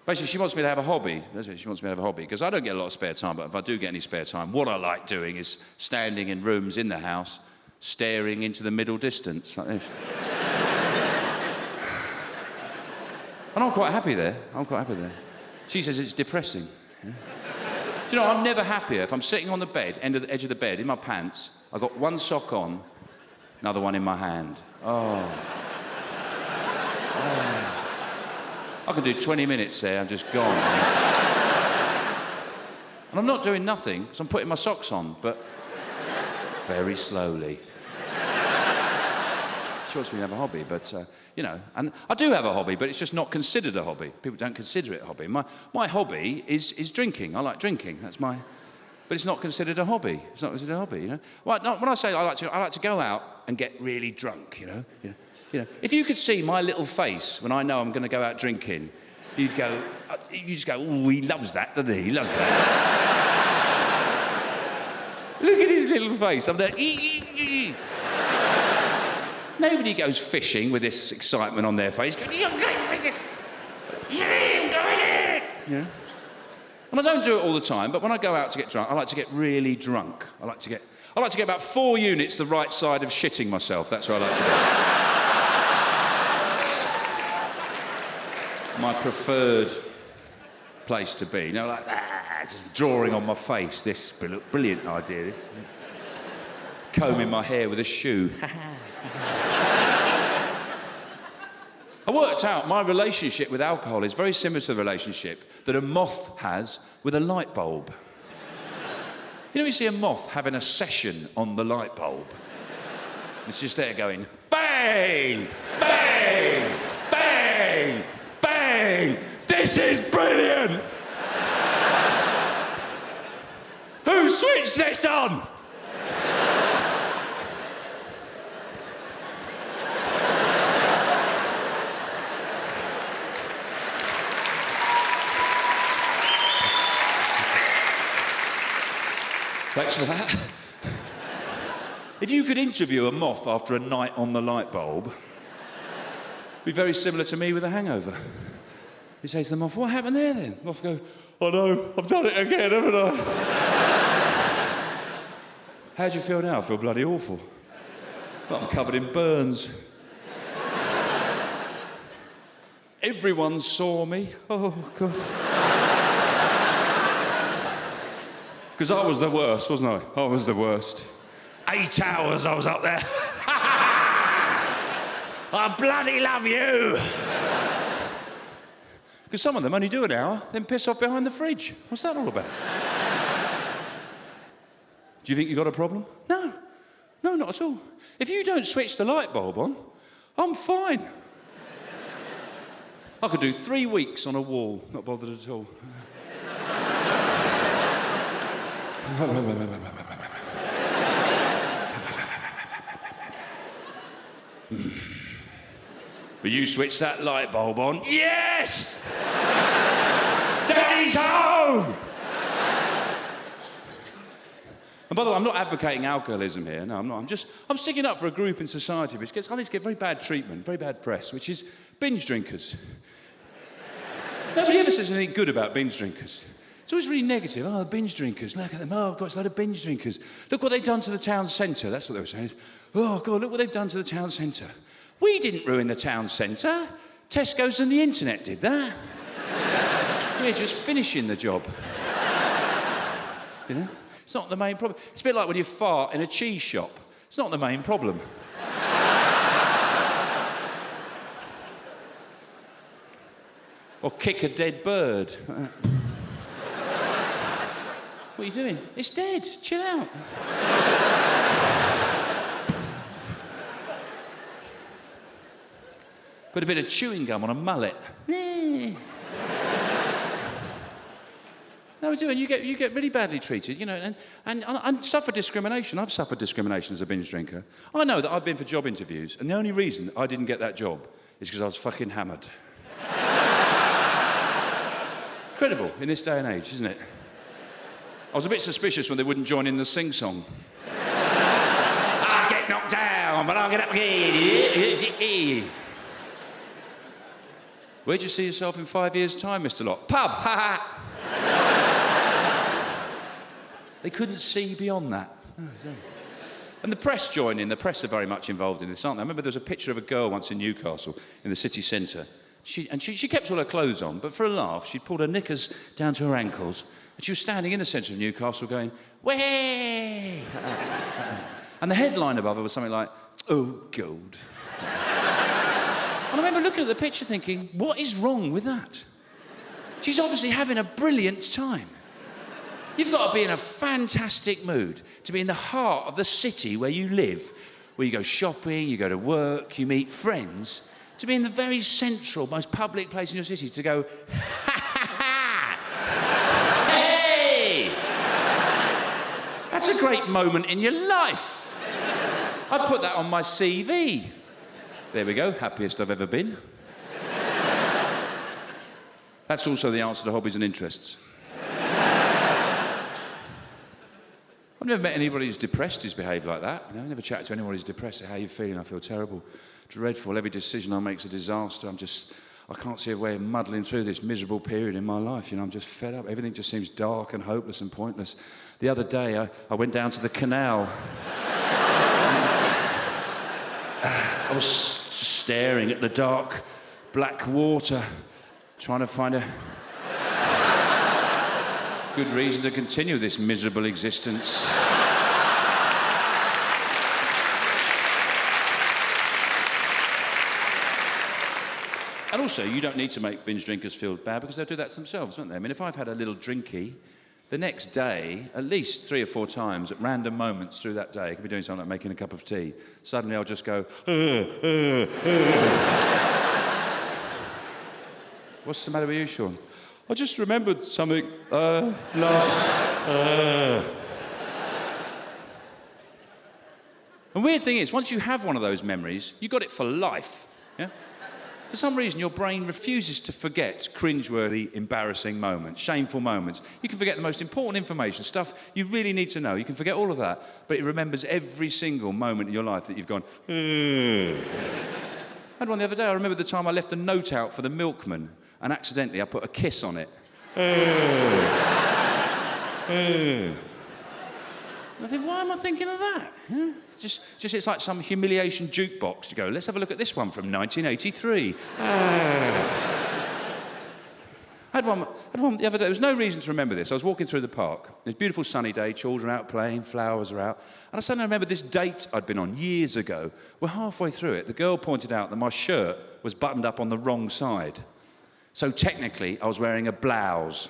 Basically, she wants me to have a hobby. That's what she wants me to have a hobby, because I don't get a lot of spare time, but if I do get any spare time, what I like doing is standing in rooms in the house, staring into the middle distance, like this. And I'm quite happy there. She says it's depressing. Yeah? Do you know, I'm never happier if I'm sitting on the bed, edge of the bed, in my pants, I've got one sock on, another one in my hand. Oh. I can do 20 minutes there, I'm just gone. And I'm not doing nothing, because I'm putting my socks on, but very slowly. She wants me to have a hobby, but, you know, and I do have a hobby, but it's just not considered a hobby. People don't consider it a hobby. My hobby is drinking. I like drinking, that's my... But it's not considered a hobby. It's not considered a hobby, you know? Well, when I say I like to go out and get really drunk, you know? You know, if you could see my little face when I know I'm going to go out drinking, you just go, oh, he loves that, doesn't he? He loves that. Look at his little face. I'm there. Nobody goes fishing with this excitement on their face. Yeah, I'm going fishing. Yeah, I'm going in. You know? And I don't do it all the time, but when I go out to get drunk, I like to get really drunk. I like to get about 4 units the right side of shitting myself. That's what I like to do. My preferred place to be. You know, like, just drawing on my face. This brilliant idea, this. Combing my hair with a shoe. I worked out my relationship with alcohol is very similar to the relationship that a moth has with a light bulb. You know, you see a moth having a session on the light bulb. It's just there going, bang, bang, bang, bang. This is brilliant. Who switched this on? Thanks for that. If you could interview a moth after a night on the light bulb, it'd be very similar to me with a hangover. You say to the moth, what happened there then? Moth go, oh no, I've done it again, haven't I? How do you feel now? I feel bloody awful. But I'm covered in burns. Everyone saw me. Oh, God. Because I was the worst, wasn't I? I was the worst. 8 hours I was up there. I bloody love you. Because some of them only do an hour, then piss off behind the fridge. What's that all about? Do you think you've got a problem? No. No, not at all. If you don't switch the light bulb on, I'm fine. I could do 3 weeks on a wall, not bothered at all. But you switch that light bulb on. Yes! Daddy's home! And by the way, I'm not advocating alcoholism here. No, I'm not. I'm sticking up for a group in society which gets very bad treatment, very bad press, which is binge drinkers. Nobody ever says anything good about binge drinkers. It's always really negative. Oh, the binge drinkers, look at them. Oh, God, it's a load of binge drinkers. Look what they've done to the town centre. That's what they were saying. Oh, God, look what they've done to the town centre. We didn't ruin the town centre. Tesco's and the internet did that. We're just finishing the job. You know? It's not the main problem. It's a bit like when you fart in a cheese shop. It's not the main problem. Or kick a dead bird. What are you doing? It's dead. Chill out. Put a bit of chewing gum on a mullet. No, we're doing. You get really badly treated, you know, and suffer discrimination. I've suffered discrimination as a binge drinker. I know that I've been for job interviews, and the only reason I didn't get that job is because I was fucking hammered. Incredible in this day and age, isn't it? I was a bit suspicious when they wouldn't join in the sing-song. I'll get knocked down, but I'll get up again. Where do you see yourself in 5 years' time, Mr. Locke? Pub, ha ha! They couldn't see beyond that. And the press join in. The press are very much involved in this, aren't they? I remember there was a picture of a girl once in Newcastle, in the city centre. She kept all her clothes on, but for a laugh, she'd pulled her knickers down to her ankles, and she was standing in the centre of Newcastle going, way! And the headline above her was something like, oh, gold. And I remember looking at the picture thinking, what is wrong with that? She's obviously having a brilliant time. You've got to be in a fantastic mood to be in the heart of the city where you live, where you go shopping, you go to work, you meet friends, to be in the very central, most public place in your city, to go, ha ha ha! Hey! That's a great moment in your life. I'd put that on my CV. There we go, happiest I've ever been. That's also the answer to hobbies and interests. I've never met anybody who's depressed who's behaved like that. You know, I never chatted to anyone who's depressed. How are you feeling? I feel terrible, dreadful. Every decision I make is a disaster. I can't see a way of muddling through this miserable period in my life. You know, I'm just fed up. Everything just seems dark and hopeless and pointless. The other day, I went down to the canal. I was staring at the dark, black water, trying to find a good reason to continue this miserable existence. And also, you don't need to make binge drinkers feel bad because they'll do that to themselves, won't they? I mean, if I've had a little drinky, the next day, at least 3 or 4 times, at random moments through that day, I could be doing something like making a cup of tea. Suddenly I'll just go, What's the matter with you, Sean? I just remembered something last... And weird thing is, once you have one of those memories, you got it for life, yeah? For some reason, your brain refuses to forget cringeworthy, embarrassing moments, shameful moments. You can forget the most important information, stuff you really need to know. You can forget all of that, but it remembers every single moment in your life that you've gone, I had one the other day. I remember the time I left a note out for the milkman, and accidentally I put a kiss on it. And I think, why am I thinking of that? Huh? It's like some humiliation jukebox to go, let's have a look at this one from 1983. I had one the other day. There was no reason to remember this. I was walking through the park. It was a beautiful sunny day, children are out playing, flowers are out. And I suddenly remembered this date I'd been on years ago. We're halfway through it. The girl pointed out that my shirt was buttoned up on the wrong side. So technically, I was wearing a blouse.